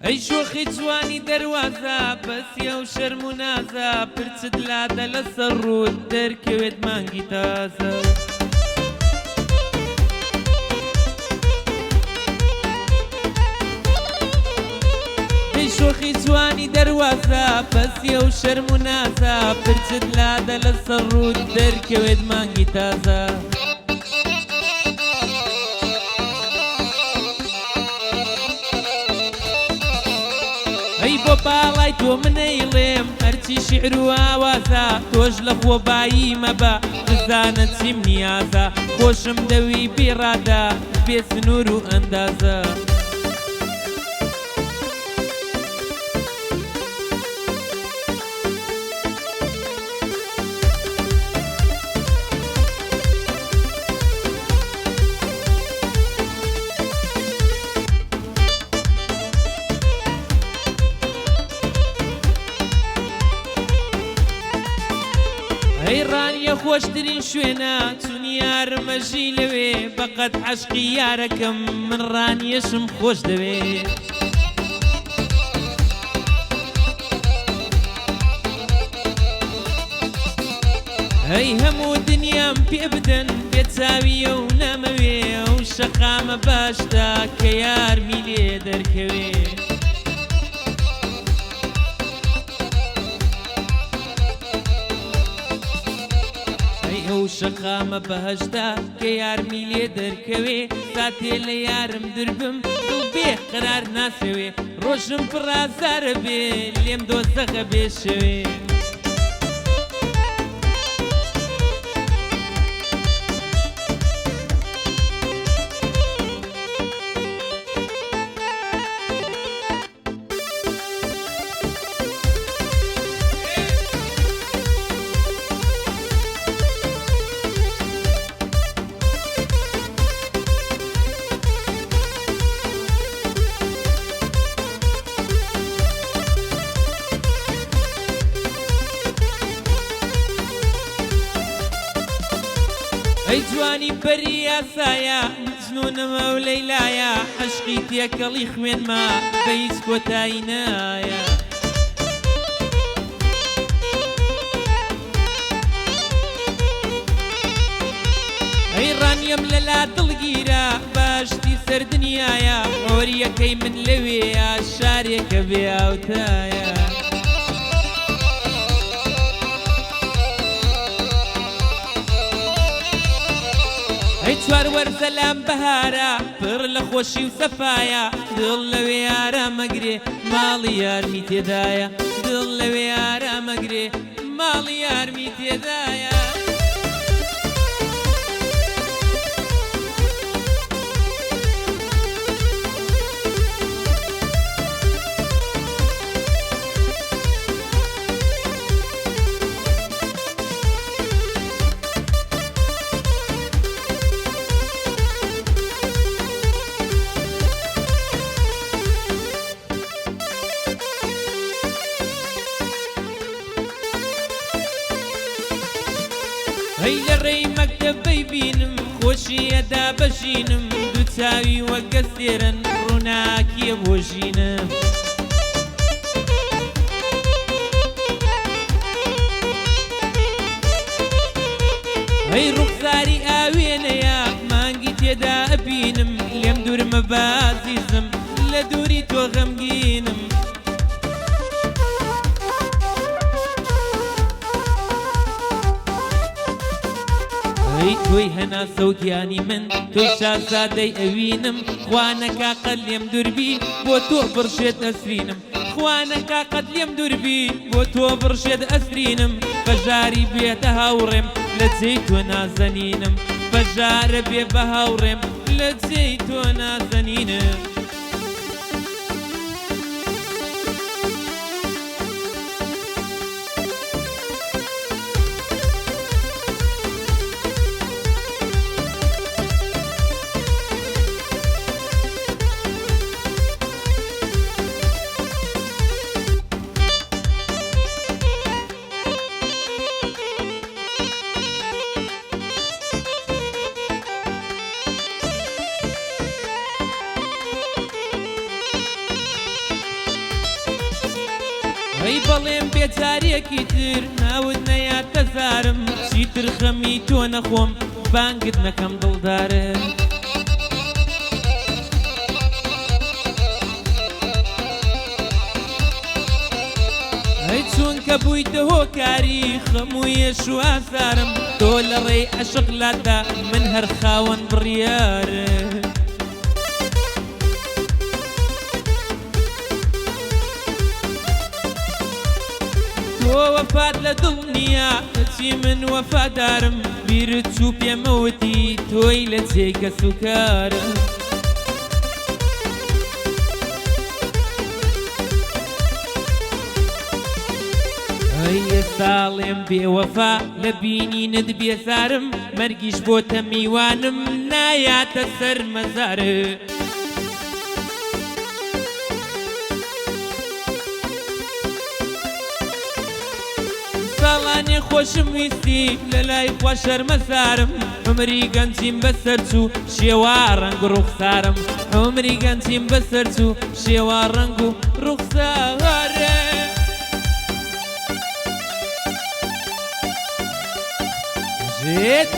ئەی شۆخی جوانی دەواازە بەسیە و شەرم و نازە پرچت لادە لەسەر ڕوود دەرکەوێت مانگی تازە ئەی شۆخی جوانی دەواازە بەسیە و شەرم و نازە پرچت لادە لەسەر ڕوود دەرکەوێت مانگی تازە ئەی بۆ باڵای تۆ منەیڵێم هەرچی شیعر و ئاوازە تۆش لە خۆبایی مەبە بزانە چیم نیازە خۆشم دەوی بێڕادە بێ سنوور و ئەندازە ئەی ڕانیە خۆشترین شوێنە چونی یارمەژی لەوێ بەقەت عەشقی یارەکەم من ڕانیەشم خۆش دەوێ ئەی هەموو دنیام پێ بدەن بێچاویە و نەمەوێ ئەو شەقامە باشدا کە یارمی لێ دەرکەوێ ئەو شەقامە بەهەشتا کە یارمی لێ دەرکەوێ ساتێ لە یارم دربم دڵ بێ قەرار ناسەوێ ڕۆژم پڕازارە بێ لێم دۆزەخە بێشەوێ ئەی جوانی بەری یاسایە مجنونەمە و لەیلایە عەشقی تێکەڵی خوێنمە بە هیچ کۆتایی نایە ئەی ڕانیەم لەلا دڵگیرە باشتی سەردنیایە ئۆریەکەی من لەوێیە شارێکە بێ ئاوتایە ئەی چوار وەرزە لام بەهارە پڕ لە خۆشی و سەفایە دڵ لەوێ ئارامەگرێ ماڵی یارمی تێدایە دڵ لەوێ ئارامەگرێ ماڵی یارمی تێدایە ئەی لە ڕێی مەکتەبەی بینم خۆشی ئەدا بەژینم دوو چاوی وەک گەستێرن ڕووناکیە بۆ ژینم ئەی ڕوخساری ئاوێنەیە مانگی تێدا ئەبینم لێم دوورمە بازیزم لە دووری تۆ غەمگینم ئەی تۆی هەناسە و گیانی من تۆی شازادەی ئەوینم خوا نەکا قەت لێم دووربی بۆ تۆ بڕشێت ئەسرینم خوا نەکا قەت لێم دووربی بۆ تۆ بڕشێت ئەسرینم بەژاری بێتە هاوڕێم لە جێی تۆ نازەنینم بەژارە بێ بە هاوڕێم لە جێی تۆ نازەنینم ئەی بەڵێم بێجارێکی تر ناوت نەیاتە زارم چیتر خەمی تۆ نەخۆم بانگت نەکەم دڵدارە ئەی چونکە بوویتە هۆکاری خەموویەش و ئازارم تۆ لە ڕێی عەشق لادا من هەر خاوەن بڕیارە تۆ وەفات لە دڵ نییە کەچی من وەفادارم بیرت چوو پێمەوتی تۆی لە جێگە سوکارم ئەی ئێستاڵێم بێوەفا لە بینینت بێزارم مەرگیش بۆتە میوانم نایاتە سەر مەزارە ساڵانێ خۆشم ویستی لە لای خوا شەرمەزارم عمری گەنجیم بەسەر چوو شێوا ڕەنگ و ڕوخسارم عمری گەنجیم بەسەر چوو شێوا ڕەنگ و ڕوخسارە ژێت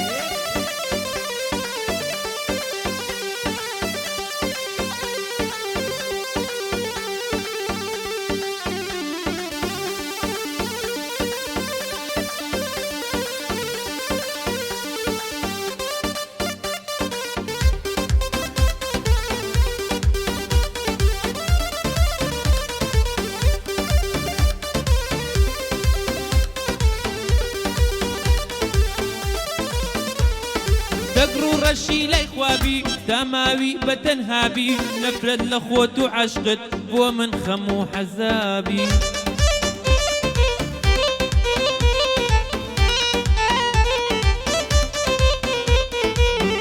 دەگڕ و ڕەشی لای خوابی داماوی بەتەنهابی نەفرەت لە خۆت و عەشقت بۆ من خەم و حەزابی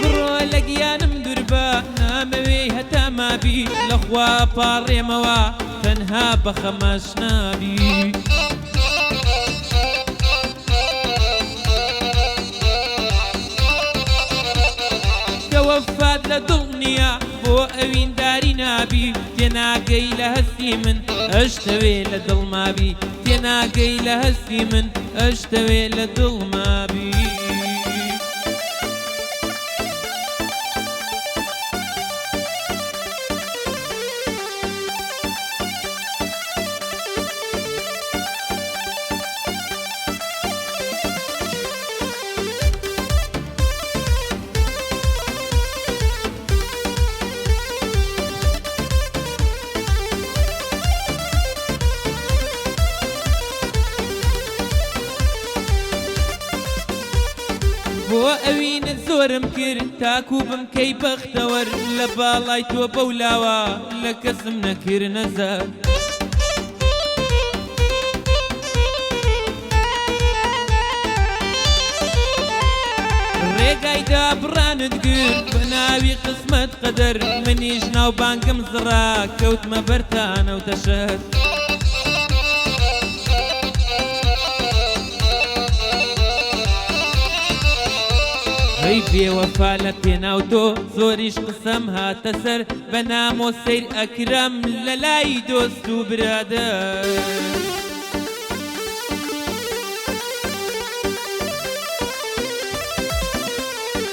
بڕۆ لە گیانم دووربە نامەوێی هەتا مابی لەخوا پاڕێمەوە تەنها بە خەمەش نابی وەفات لە دڵ نییە بۆ ئەوینداری نابی تێناگەی لە هەستی من ئەشتەوێ لە دڵ مابی تێناگەی لە هەستی من ئەشتەوێ لە دڵ مابی بۆ ئەوینت زۆرم کرد تاکو بمکەی بەختەوەر لە باڵای تۆ بەولاوە لە کەسم نەکرد نەزار ڕێگایدا بڕانت گرت بە ناوی قسمەت قەدەر منیش ناو بانگم زڕا کەوتمە بەرتانەوتە شەر ئەی بێوەفا لە پێناو تۆ زۆریش قسەم هاتە سەر بە نامۆ سەیر ئەکرەم لە لای دۆست و برادەر